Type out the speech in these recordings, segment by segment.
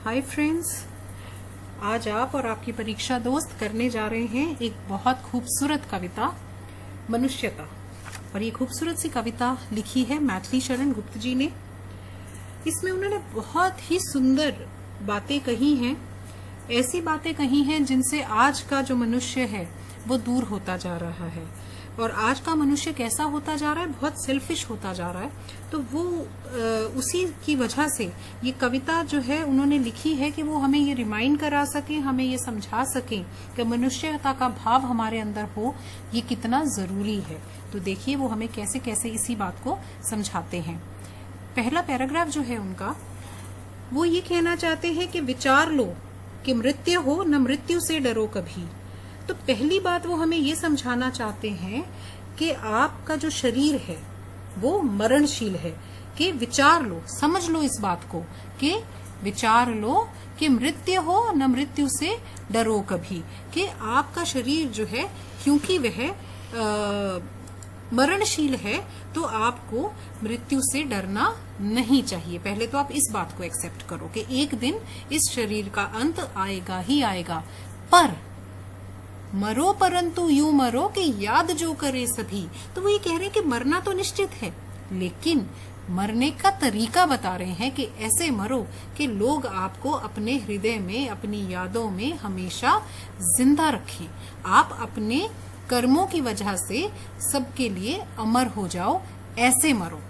Hi friends, आज आप और आपकी परीक्षा दोस्त करने जा रहे हैं एक बहुत खूबसूरत कविता मनुष्यता। और ये खूबसूरत सी कविता लिखी है मैथिली शरण गुप्त जी ने। इसमें उन्होंने बहुत ही सुंदर बातें कही हैं, ऐसी बातें कही हैं जिनसे आज का जो मनुष्य है वो दूर होता जा रहा है। और आज का मनुष्य कैसा होता जा रहा है, बहुत सेल्फिश होता जा रहा है। तो वो उसी की वजह से ये कविता जो है उन्होंने लिखी है कि वो हमें ये रिमाइंड करा सके, हमें ये समझा सके कि मनुष्यता का भाव हमारे अंदर हो ये कितना जरूरी है। तो देखिए वो हमें कैसे कैसे इसी बात को समझाते हैं। पहला पैराग्राफ जो है उनका, वो ये कहना चाहते हैं कि विचार लो कि मृत्यु हो न मृत्यु से डरो कभी। तो पहली बात वो हमें ये समझाना चाहते हैं कि आपका जो शरीर है वो मरणशील है, कि विचार लो, समझ लो इस बात को कि विचार लो कि मृत्यु हो न मृत्यु से डरो कभी। कि आपका शरीर जो है क्योंकि वह मरणशील है तो आपको मृत्यु से डरना नहीं चाहिए। पहले तो आप इस बात को एक्सेप्ट करो कि एक दिन इस शरीर का अंत आएगा ही आएगा, पर मरो परंतु यूं मरो कि याद जो करे सभी। तो वो ये कह रहे हैं कि मरना तो निश्चित है, लेकिन मरने का तरीका बता रहे हैं कि ऐसे मरो कि लोग आपको अपने हृदय में, अपनी यादों में हमेशा जिंदा रखें। आप अपने कर्मों की वजह से सबके लिए अमर हो जाओ, ऐसे मरो,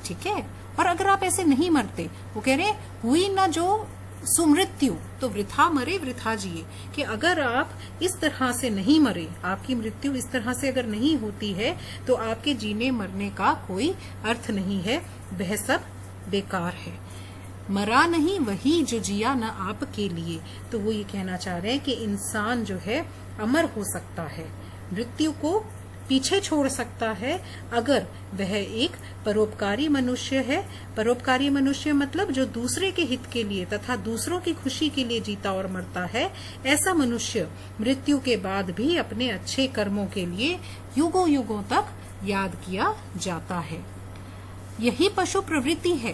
ठीक है। और अगर आप ऐसे नहीं मरते, वो कह रहे हुई ना जो सुमृत्यु, तो वृथा मरे वृथा जिए। कि अगर आप इस तरह से नहीं मरे, आपकी मृत्यु इस तरह से अगर नहीं होती है तो आपके जीने मरने का कोई अर्थ नहीं है, वह सब बेकार है। मरा नहीं वही जो जिया न आपके लिए। तो वो ये कहना चाह रहे हैं कि इंसान जो है अमर हो सकता है, मृत्यु को पीछे छोड़ सकता है अगर वह एक परोपकारी मनुष्य है। परोपकारी मनुष्य मतलब जो दूसरे के हित के लिए तथा दूसरों की खुशी के लिए जीता और मरता है। ऐसा मनुष्य मृत्यु के बाद भी अपने अच्छे कर्मों के लिए युगों युगों तक याद किया जाता है। यही पशु प्रवृत्ति है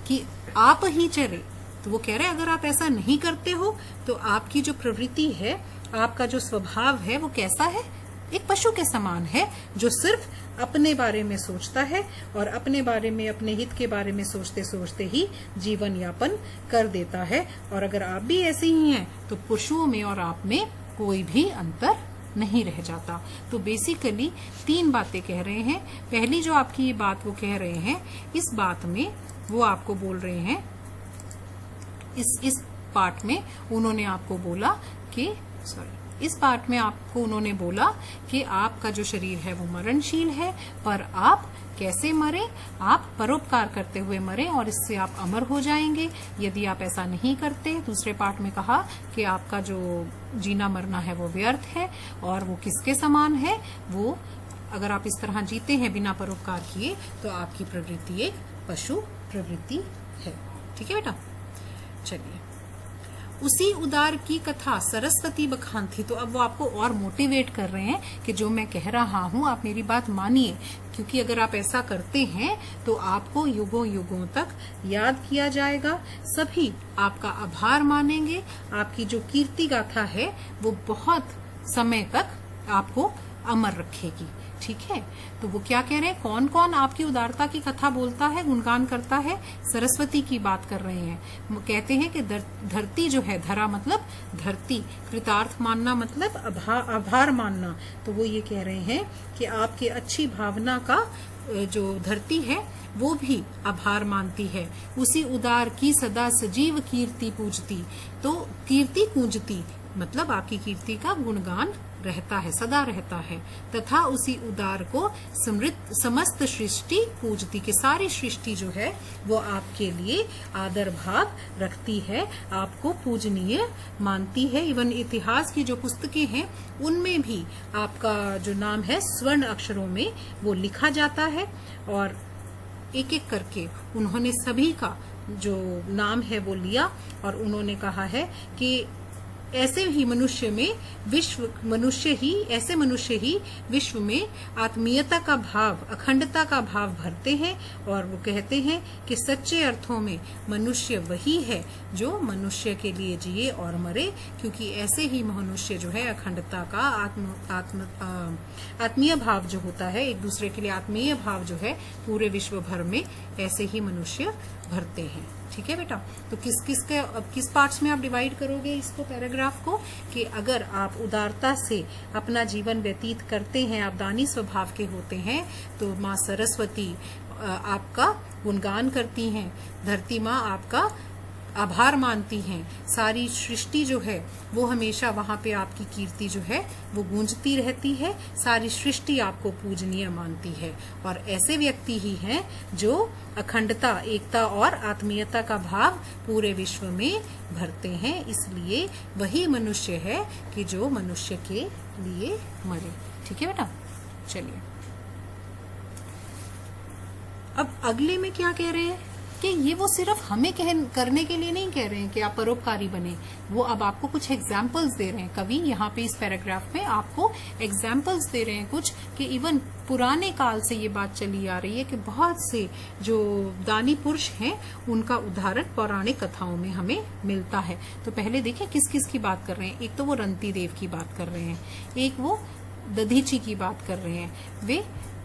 कि आप ही चले। तो वो कह रहे हैं अगर आप ऐसा नहीं करते हो तो आपकी जो प्रवृत्ति है, आपका जो स्वभाव है वो कैसा है, एक पशु के समान है, जो सिर्फ अपने बारे में सोचता है और अपने बारे में, अपने हित के बारे में सोचते सोचते ही जीवन यापन कर देता है। और अगर आप भी ऐसे ही हैं तो पशुओं में और आप में कोई भी अंतर नहीं रह जाता। तो बेसिकली 3 बातें कह रहे हैं। पहली जो आपकी ये बात वो कह रहे हैं, इस बात में वो आपको बोल रहे हैं, इस पार्ट में उन्होंने आपको बोला कि इस पार्ट में आपको उन्होंने बोला कि आपका जो शरीर है वो मरणशील है, पर आप कैसे मरे, आप परोपकार करते हुए मरे और इससे आप अमर हो जाएंगे। यदि आप ऐसा नहीं करते, दूसरे पार्ट में कहा कि आपका जो जीना मरना है वो व्यर्थ है। और वो किसके समान है, वो अगर आप इस तरह जीते हैं बिना परोपकार किए तो आपकी प्रवृत्ति एक पशु प्रवृत्ति है। ठीक है बेटा, चलिए। उसी उदार की कथा सरस्वती बखान थी। तो अब वो आपको और मोटिवेट कर रहे हैं कि जो मैं कह रहा हूँ आप मेरी बात मानिए, क्योंकि अगर आप ऐसा करते हैं तो आपको युगों युगों तक याद किया जाएगा, सभी आपका आभार मानेंगे, आपकी जो कीर्ति गाथा है वो बहुत समय तक आपको अमर रखेगी। ठीक है। तो वो क्या कह रहे हैं, कौन कौन आपकी उदारता की कथा बोलता है, गुणगान करता है, सरस्वती की बात कर रहे हैं। वो कहते हैं कि धरती जो है, धरा मतलब धरती, कृतार्थ मानना मतलब आभार मानना। तो वो ये कह रहे हैं कि आपकी अच्छी भावना का जो धरती है वो भी आभार मानती है। उसी उदार की सदा सजीव कीर्ति पूजती। तो कीर्ति पूजती मतलब आपकी कीर्ति का गुणगान रहता है, सदा रहता है। तथा उसी उदार को समस्त सृष्टि पूजती, कि सारी सृष्टि जो है वो आपके लिए आदर भाव रखती है, आपको पूजनीय मानती है। इवन इतिहास की जो पुस्तकें हैं उनमें भी आपका जो नाम है स्वर्ण अक्षरों में वो लिखा जाता है। और एक एक करके उन्होंने सभी का जो नाम है वो लिया और उन्होंने कहा है कि ऐसे मनुष्य ही विश्व में आत्मीयता का भाव, अखंडता का भाव भरते हैं। और वो कहते हैं कि सच्चे अर्थों में मनुष्य वही है जो मनुष्य के लिए जिए और मरे, क्योंकि ऐसे ही मनुष्य जो है अखंडता का आत्मीय भाव जो होता है, एक दूसरे के लिए आत्मीय भाव जो है पूरे विश्व भर में ऐसे ही मनुष्य भरते हैं। ठीक है बेटा, तो किस पार्ट्स में आप डिवाइड करोगे इसको, पैराग्राफ को, कि अगर आप उदारता से अपना जीवन व्यतीत करते हैं, आप दानी स्वभाव के होते हैं, तो माँ सरस्वती आपका गुणगान करती हैं, धरती माँ आपका आभार मानती हैं, सारी सृष्टि जो है वो हमेशा वहां पे आपकी कीर्ति जो है वो गूंजती रहती है, सारी सृष्टि आपको पूजनीय मानती है। और ऐसे व्यक्ति ही हैं जो अखंडता, एकता और आत्मीयता का भाव पूरे विश्व में भरते हैं। इसलिए वही मनुष्य है कि जो मनुष्य के लिए मरे। ठीक है बेटा, चलिए अब अगले में क्या कह रहे हैं कि ये वो सिर्फ हमें करने के लिए नहीं कह रहे हैं कि आप परोपकारी बने, वो अब आपको कुछ एग्जाम्पल्स दे रहे हैं। कवि यहाँ पे इस पैराग्राफ में आपको एग्जाम्पल्स दे रहे हैं कुछ, कि इवन पुराने काल से ये बात चली आ रही है कि बहुत से जो दानी पुरुष हैं उनका उदाहरण पौराणिक कथाओं में हमें मिलता है। तो पहले देखें किस किस की बात कर रहे हैं। एक तो वो रंती देव की बात कर रहे हैं, एक वो दधीची की बात कर रहे हैं, वे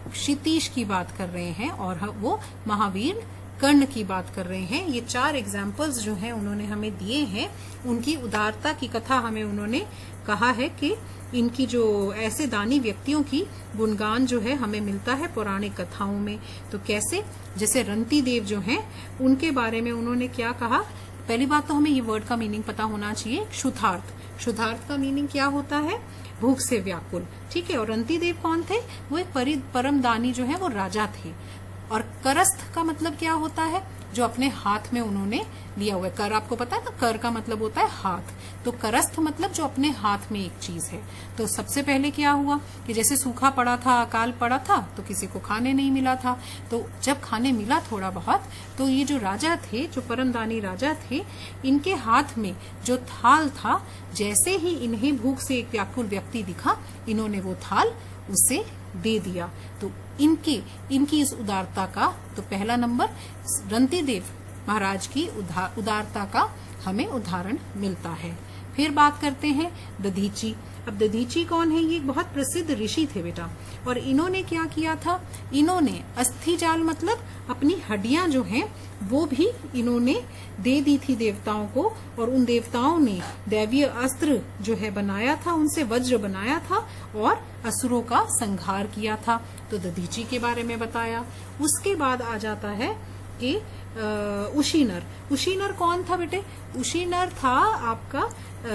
क्षितीश की बात कर रहे हैं, और वो महावीर कर्ण की बात कर रहे हैं। ये 4 एग्जाम्पल्स जो हैं उन्होंने हमें दिए हैं। उनकी उदारता की कथा हमें उन्होंने कहा है कि इनकी जो ऐसे दानी व्यक्तियों की गुणगान जो है हमें मिलता है पौराणिक कथाओं में। तो कैसे, जैसे रंती देव जो हैं उनके बारे में उन्होंने क्या कहा। पहली बात तो हमें ये वर्ड का मीनिंग पता होना चाहिए, क्षुधार्त। क्षुधार्त का मीनिंग क्या होता है, भूख से व्याकुल। ठीक है, और रंती देव कौन थे, वो एक परम दानी जो है वो राजा थे। और करस्थ का मतलब क्या होता है, जो अपने हाथ में उन्होंने लिया हुआ है। कर आपको पता है ना, कर का मतलब होता है हाथ, तो करस्थ मतलब जो अपने हाथ में एक चीज है। तो सबसे पहले क्या हुआ कि जैसे सूखा पड़ा था, अकाल पड़ा था, तो किसी को खाने नहीं मिला था। तो जब खाने मिला थोड़ा बहुत, तो ये जो राजा थे, जो परमदानी राजा थे, इनके हाथ में जो थाल था, जैसे ही इन्हें भूख से एक व्याकुल व्यक्ति दिखा, इन्होंने वो थाल उसे दे दिया। तो इनकी इस उदारता का, तो पहला नंबर रंती देव महाराज की उदारता का हमें उदाहरण मिलता है। फिर बात करते हैं दधीची। अब दधीची कौन है, ये बहुत प्रसिद्ध ऋषि थे बेटा। और इन्होंने क्या किया था, इन्होंने अस्थि जाल मतलब अपनी हड्डियां जो हैं वो भी इन्होंने दे दी थी देवताओं को, और उन देवताओं ने दैवीय अस्त्र जो है बनाया था, उनसे वज्र बनाया था और असुरों का संहार किया था। तो दधीची के बारे में बताया। उसके बाद आ जाता है कि उशीनर। उशीनर कौन था बेटे, उशीनर था आपका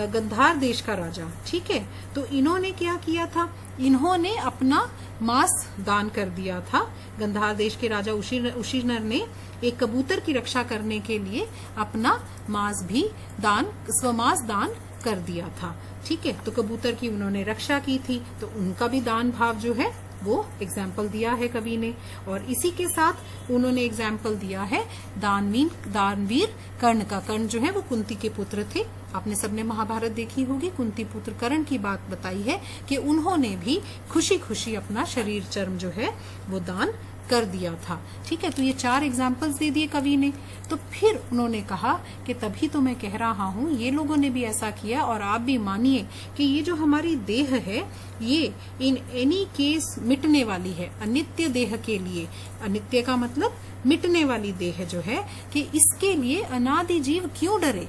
गंधार देश का राजा। ठीक है, तो इन्होंने क्या किया था, इन्होंने अपना मांस दान कर दिया था। गंधार देश के राजा उशीनर ने एक कबूतर की रक्षा करने के लिए अपना मांस भी स्वमांस दान कर दिया था। ठीक है, तो कबूतर की उन्होंने रक्षा की थी, तो उनका भी दान भाव जो है वो एग्जाम्पल दिया है कवि ने। और इसी के साथ उन्होंने एग्जाम्पल दिया है दानवीर कर्ण का। कर्ण जो है वो कुंती के पुत्र थे। आपने सबने महाभारत देखी होगी, कुंती पुत्र कर्ण की बात बताई है कि उन्होंने भी खुशी खुशी अपना शरीर चर्म जो है वो दान कर दिया था। ठीक है, तो ये 4 एग्जाम्पल्स दे दिए कवि ने। तो फिर उन्होंने कहा कि तभी तो मैं कह रहा हूँ, ये लोगों ने भी ऐसा किया और आप भी मानिए कि ये जो हमारी देह है ये इन एनी केस मिटने वाली है। अनित्य देह के लिए, अनित्य का मतलब मिटने वाली देह जो है, कि इसके लिए अनादि जीव क्यों डरे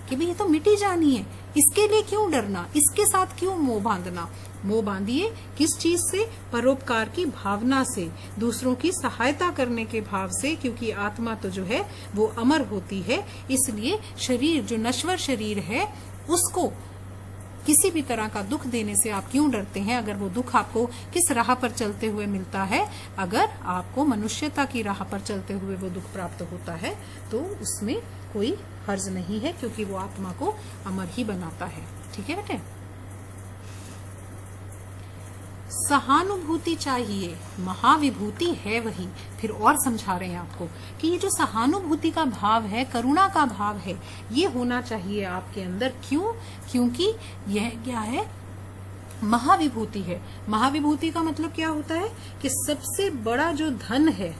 कि भाई ये तो मिटी जानी है, इसके लिए क्यों डरना, इसके साथ क्यों मोह बांधना। मोह बांधिए किस चीज से, परोपकार की भावना से, दूसरों की सहायता करने के भाव से, क्योंकि आत्मा तो जो है वो अमर होती है। इसलिए शरीर जो नश्वर शरीर है उसको किसी भी तरह का दुख देने से आप क्यों डरते हैं। अगर वो दुख आपको किस राह पर चलते हुए मिलता है, अगर आपको मनुष्यता की राह पर चलते हुए वो दुख प्राप्त होता है, तो उसमें कोई हर्ज नहीं है, क्योंकि वो आत्मा को अमर ही बनाता है। ठीक है बेटे। सहानुभूति चाहिए, महाविभूति है वही। फिर और समझा रहे हैं आपको कि ये जो सहानुभूति का भाव है, करुणा का भाव है, ये होना चाहिए आपके अंदर। क्यों? क्योंकि यह क्या है? महाविभूति है। महाविभूति का मतलब क्या होता है कि सबसे बड़ा जो धन है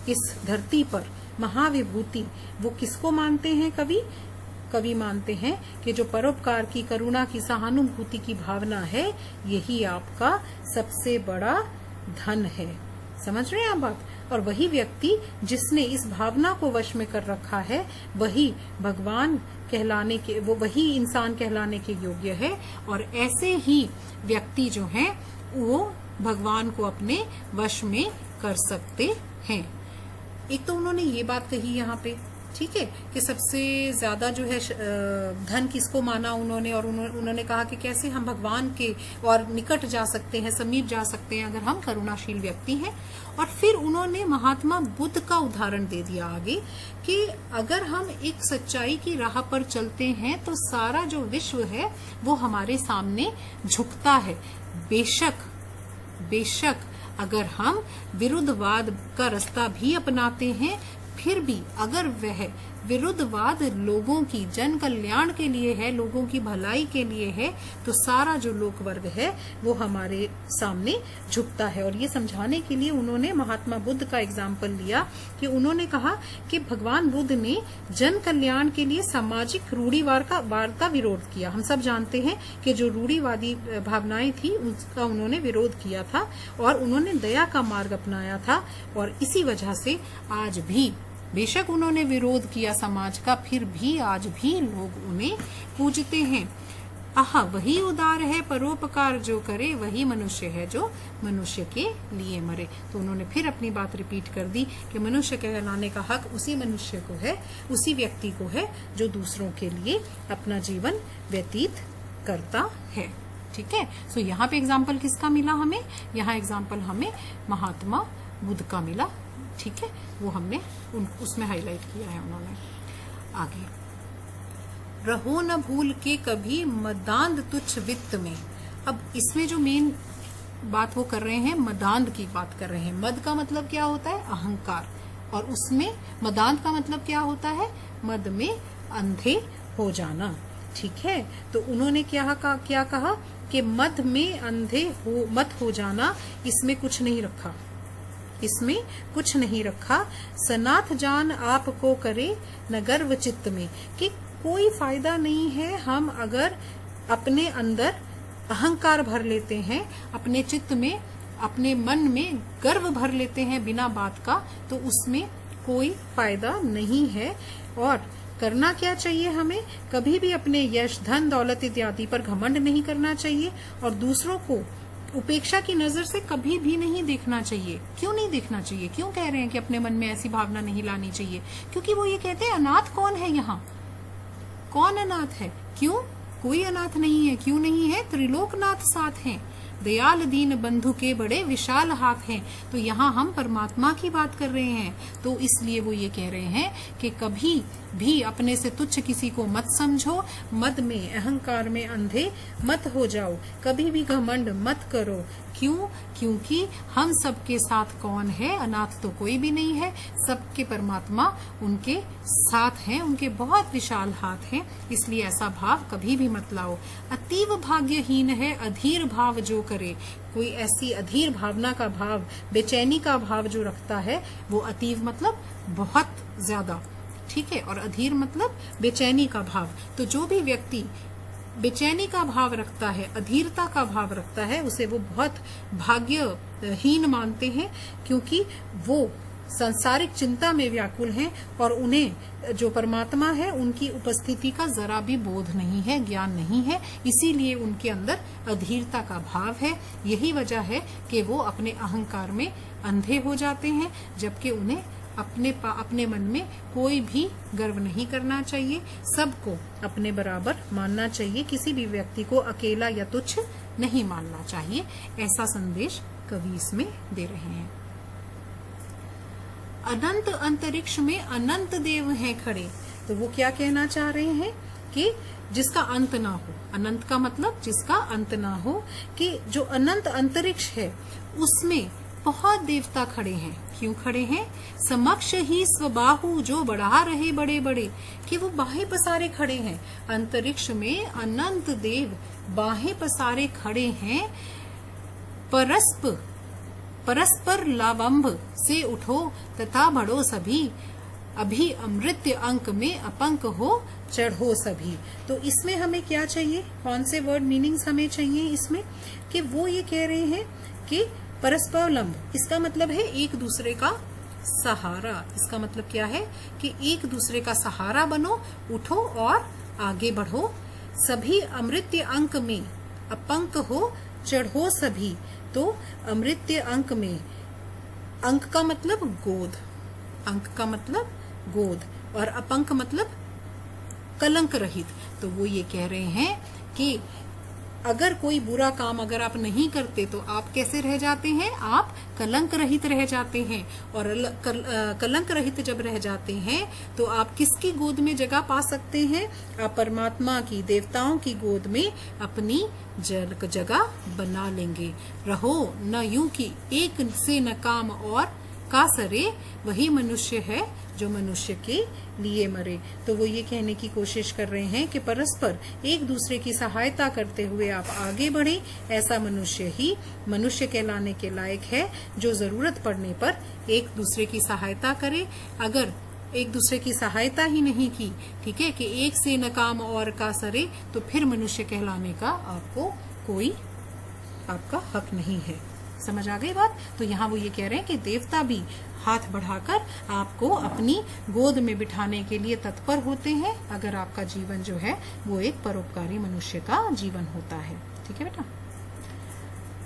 इस धरती पर, महाविभूति, वो किसको मानते हैं कवि मानते हैं कि जो परोपकार की, करुणा की, सहानुभूति की भावना है, यही आपका सबसे बड़ा धन है। समझ रहे हैं आप बात? और वही व्यक्ति जिसने इस भावना को वश में कर रखा है, वही भगवान कहलाने के, वो वही इंसान कहलाने के योग्य है। और ऐसे ही व्यक्ति जो हैं वो भगवान को अपने वश में कर सकते हैं। एक तो उन्होंने ये बात कही यहाँ पे, ठीक है, कि सबसे ज्यादा जो है धन किसको माना उन्होंने, और उन्होंने कहा कि कैसे हम भगवान के और निकट जा सकते हैं, समीप जा सकते हैं अगर हम करुणाशील व्यक्ति हैं। और फिर उन्होंने महात्मा बुद्ध का उदाहरण दे दिया आगे कि अगर हम एक सच्चाई की राह पर चलते हैं तो सारा जो विश्व है वो हमारे सामने झुकता है। बेशक अगर हम विरुद्धवाद का रास्ता भी अपनाते हैं, फिर भी अगर वह विरुद्धवाद लोगों की जन कल्याण के लिए है, लोगों की भलाई के लिए है, तो सारा जो लोक वर्ग है वो हमारे सामने झुकता है। और ये समझाने के लिए उन्होंने महात्मा बुद्ध का एग्जाम्पल लिया कि उन्होंने कहा कि भगवान बुद्ध ने जन कल्याण के लिए सामाजिक रूढ़िवाद का विरोध किया। हम सब जानते हैं कि जो रूढ़िवादी भावनाएं थी उसका उन्होंने विरोध किया था और उन्होंने दया का मार्ग अपनाया था। और इसी वजह से आज भी, बेशक उन्होंने विरोध किया समाज का, फिर भी आज भी लोग उन्हें पूजते हैं। आहा, वही उदार है परोपकार जो करे, वही मनुष्य है जो मनुष्य के लिए मरे। तो उन्होंने फिर अपनी बात रिपीट कर दी कि मनुष्य कहलाने का हक उसी मनुष्य को है, उसी व्यक्ति को है जो दूसरों के लिए अपना जीवन व्यतीत करता है। ठीक है। सो यहाँ पे एग्जाम्पल किसका मिला हमें? यहाँ एग्जाम्पल हमें महात्मा बुद्ध का मिला। ठीक है, वो हमने उसमें हाईलाइट किया है उन्होंने। आगे, रहो न भूल के कभी मदांध तुच्छ वित्त में। अब इसमें जो मेन बात वो कर रहे हैं, मदांध की बात कर रहे हैं। मद का मतलब क्या होता है? अहंकार। और उसमें मदांध का मतलब क्या होता है? मद में अंधे हो जाना। ठीक है, तो उन्होंने क्या कहा कि मद में अंधे मत हो जाना, इसमें कुछ नहीं रखा, इसमें कुछ नहीं रखा। सनाथ जान आपको करे न गर्व चित्त में, कि कोई फायदा नहीं है हम अगर अपने अंदर अहंकार भर लेते हैं, अपने चित्त में, अपने मन में गर्व भर लेते हैं बिना बात का, तो उसमें कोई फायदा नहीं है। और करना क्या चाहिए हमें? कभी भी अपने यश, धन, दौलत इत्यादि पर घमंड नहीं करना चाहिए और दूसरों को उपेक्षा की नजर से कभी भी नहीं देखना चाहिए। क्यों नहीं देखना चाहिए? क्यों कह रहे हैं कि अपने मन में ऐसी भावना नहीं लानी चाहिए? क्योंकि वो ये कहते हैं अनाथ कौन है यहाँ? कौन अनाथ है? क्यों? कोई अनाथ नहीं है। क्यों नहीं है? त्रिलोकनाथ साथ हैं, दयाल दीन बंधु के बड़े विशाल हाथ हैं। तो यहाँ हम परमात्मा की बात कर रहे हैं, तो इसलिए वो ये कह रहे हैं कि कभी भी अपने से तुच्छ किसी को मत समझो, मद में, अहंकार में अंधे मत हो जाओ, कभी भी घमंड मत करो। क्यों? क्योंकि हम सबके साथ कौन है? अनाथ तो कोई भी नहीं है, सबके परमात्मा उनके साथ हैं, उनके बहुत विशाल हाथ हैं। इसलिए ऐसा भाव कभी भी मत लाओ। अतीव भाग्यहीन है अधीर भाव जो करे। कोई ऐसी अधीर भावना का भाव, बेचैनी का भाव जो रखता है, वो अतीव मतलब बहुत ज्यादा, ठीक है, और अधीर मतलब बेचैनी का भाव। तो जो भी व्यक्ति बेचैनी का भाव रखता है, अधीरता का भाव रखता है, उसे वो बहुत भाग्यहीन मानते हैं, क्योंकि वो सांसारिक चिंता में व्याकुल हैं और उन्हें जो परमात्मा है उनकी उपस्थिति का जरा भी बोध नहीं है, ज्ञान नहीं है। इसीलिए उनके अंदर अधीरता का भाव है। यही वजह है कि वो अपने अहंकार में अंधे हो जाते हैं, जबकि उन्हें अपने मन में कोई भी गर्व नहीं करना चाहिए, सबको अपने बराबर मानना चाहिए, किसी भी व्यक्ति को अकेला या तुच्छ नहीं मानना चाहिए। ऐसा संदेश कवि इसमें दे रहे हैं। अनंत अंतरिक्ष में अनंत देव हैं खड़े। तो वो क्या कहना चाह रहे हैं कि जिसका अंत ना हो। अनंत का मतलब जिसका अंत ना हो, कि जो अनंत अंतरिक्ष है उसमें बहुत देवता खड़े हैं। क्यों खड़े हैं? समक्ष ही स्वबाहु, जो बढ़ा रहे बड़े बड़े, कि वो बाहें पसारे खड़े हैं। अंतरिक्ष में अनंत देव बाहें पसारे खड़े हैं। परस्पर लावंभ से उठो तथा बढ़ो सभी, अभी अमृत्य अंक में अपंक हो चढ़ो सभी। तो इसमें हमें क्या चाहिए? कौन से वर्ड मीनिंग्स हमें चाहिए इसमें? कि वो ये कह रहे हैं कि परस्पर लंब, इसका मतलब है एक दूसरे का सहारा। इसका मतलब क्या है? कि एक दूसरे का सहारा बनो, उठो और आगे बढ़ो। सभी अमृत्य अंक में अपंक हो चढ़ो सभी। तो अमृत्य अंक में, अंक का मतलब गोद, अंक का मतलब गोद, और अपंक मतलब कलंक रहित। तो वो ये कह रहे हैं कि अगर कोई बुरा काम अगर आप नहीं करते तो आप कैसे रह जाते हैं? आप कलंक रहित रह जाते हैं। और कलंक रहित जब रह जाते हैं तो आप किसकी गोद में जगह पा सकते हैं? आप परमात्मा की, देवताओं की गोद में अपनी जगह बना लेंगे। रहो न यूं कि एक से न काम और का सरे, वही मनुष्य है जो मनुष्य के लिए मरे। तो वो ये कहने की कोशिश कर रहे हैं कि परस्पर एक दूसरे की सहायता करते हुए आप आगे बढ़े। ऐसा मनुष्य ही मनुष्य कहलाने के लायक है, जो जरूरत पड़ने पर एक दूसरे की सहायता करे। अगर एक दूसरे की सहायता ही नहीं की, ठीक है, कि एक से न काम और का सरे, तो फिर मनुष्य कहलाने का आपको कोई आपका हक नहीं है। समझ आ गई बात? तो यहाँ वो ये कह रहे हैं कि देवता भी हाथ बढ़ाकर आपको अपनी गोद में बिठाने के लिए तत्पर होते हैं, अगर आपका जीवन जो है वो एक परोपकारी मनुष्य का जीवन होता है। ठीक है बेटा?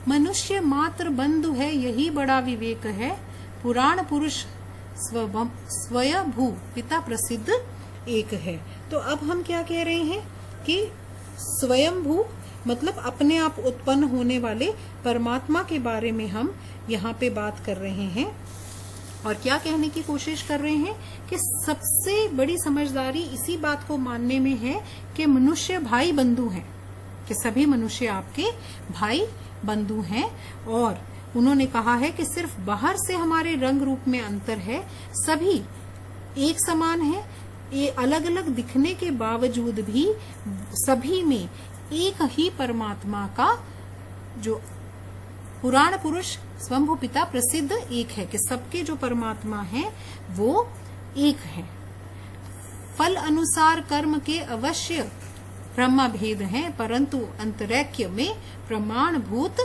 मनुष्य मात्र बंधु है, यही बड़ा विवेक है। पुराण पुरुष स्वयंभू पिता प्रसिद्ध एक है। तो अब हम क्या कह रहे हैं कि स्वयंभू मतलब अपने आप उत्पन्न होने वाले परमात्मा के बारे में हम यहाँ पे बात कर रहे हैं। और क्या कहने की कोशिश कर रहे हैं कि सबसे बड़ी समझदारी इसी बात को मानने में है कि मनुष्य भाई बंधु हैं, कि सभी मनुष्य आपके भाई बंधु हैं। और उन्होंने कहा है कि सिर्फ बाहर से हमारे रंग रूप में अंतर है, सभी एक समान है। ये अलग अलग दिखने के बावजूद भी सभी में एक ही परमात्मा का, जो पुराण पुरुष स्वयंभू पिता प्रसिद्ध एक है, कि सबके जो परमात्मा हैं वो एक है। फल अनुसार कर्म के अवश्य ब्रह्म भेद हैं, परंतु अंतरैक्य में प्रमाणभूत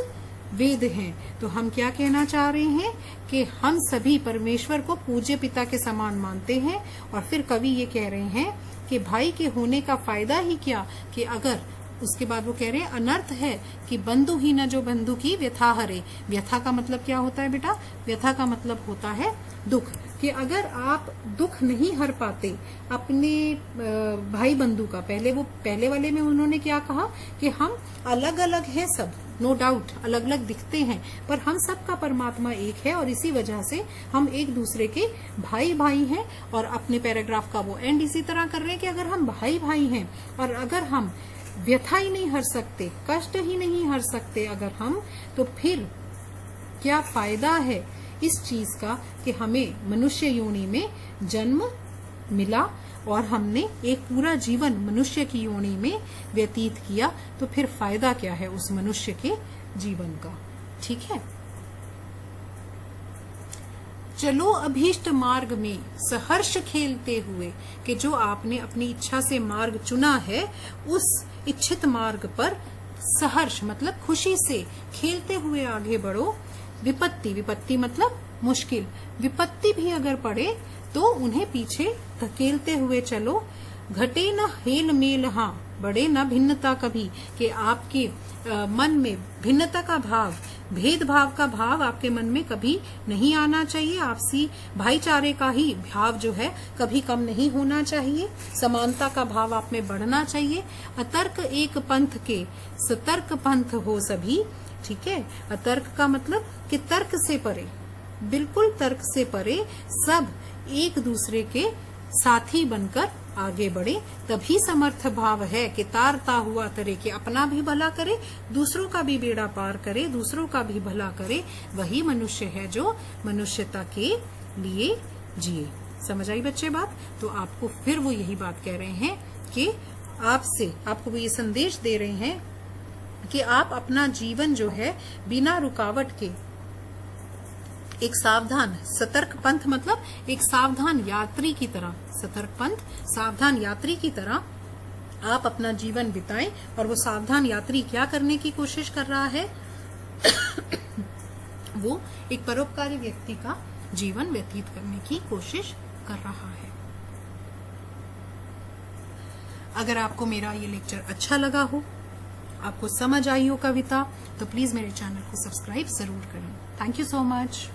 वेद हैं। तो हम क्या कहना चाह रहे हैं कि हम सभी परमेश्वर को पूज्य पिता के समान मानते हैं। और फिर कवि ये कह रहे हैं कि भाई के होने का फायदा ही क्या, कि अगर उसके बाद वो कह रहे हैं अनर्थ है कि बंधु ही न जो बंधु की व्यथा हरे। व्यथा का मतलब क्या होता है बेटा? व्यथा का मतलब होता है दुख, कि अगर आप दुख नहीं हर पाते अपने भाई बंधु का, पहले वाले में उन्होंने क्या कहा कि हम अलग अलग हैं सब, नो डाउट अलग अलग दिखते हैं, पर हम सबका परमात्मा एक है और इसी वजह से हम एक दूसरे के भाई भाई हैं। और अपने पैराग्राफ का वो एंड इसी तरह कर रहे हैं कि अगर हम भाई भाई हैं और अगर हम व्यथा ही नहीं हर सकते, कष्ट ही नहीं हर सकते अगर हम, तो फिर क्या फायदा है इस चीज का कि हमें मनुष्य योनि में जन्म मिला और हमने एक पूरा जीवन मनुष्य की योनि में व्यतीत किया, तो फिर फायदा क्या है उस मनुष्य के जीवन का। ठीक है? चलो अभीष्ट मार्ग में सहर्ष खेलते हुए, कि जो आपने अपनी इच्छा से मार्ग चुना है उस इच्छित मार्ग पर सहर्ष मतलब खुशी से खेलते हुए आगे बढ़ो। विपत्ति मतलब मुश्किल, विपत्ति भी अगर पड़े तो उन्हें पीछे धकेलते हुए चलो। घटे न हेल मेल, हाँ बढ़े न भिन्नता कभी, कि आपके मन में भिन्नता का भाव, भेदभाव का भाव आपके मन में कभी नहीं आना चाहिए। आपसी भाईचारे का ही भाव जो है कभी कम नहीं होना चाहिए। समानता का भाव आप में बढ़ना चाहिए। अतर्क एक पंथ के सतर्क पंथ हो सभी। ठीक है? अतर्क का मतलब कि तर्क से परे, बिल्कुल तर्क से परे सब एक दूसरे के साथी बनकर आगे बढ़े, तभी समर्थ भाव है कि तारता हुआ तरे कि अपना भी भला करे, दूसरों का भी बेड़ा पार करे, दूसरों का भी भला करे, वही मनुष्य है जो मनुष्यता के लिए जिए। समझ आई बच्चे बात? तो आपको फिर वो यही बात कह रहे हैं कि आपको वो ये संदेश दे रहे हैं कि आप अपना जीवन जो है बिना रुकावट के एक सावधान सतर्क पंथ, मतलब एक सावधान यात्री की तरह, सतर्क पंथ सावधान यात्री की तरह आप अपना जीवन बिताएं। और वो सावधान यात्री क्या करने की कोशिश कर रहा है? वो एक परोपकारी व्यक्ति का जीवन व्यतीत करने की कोशिश कर रहा है। अगर आपको मेरा ये लेक्चर अच्छा लगा हो, आपको समझ आई हो कविता, तो प्लीज मेरे चैनल को सब्सक्राइब जरूर करें। Thank you so much.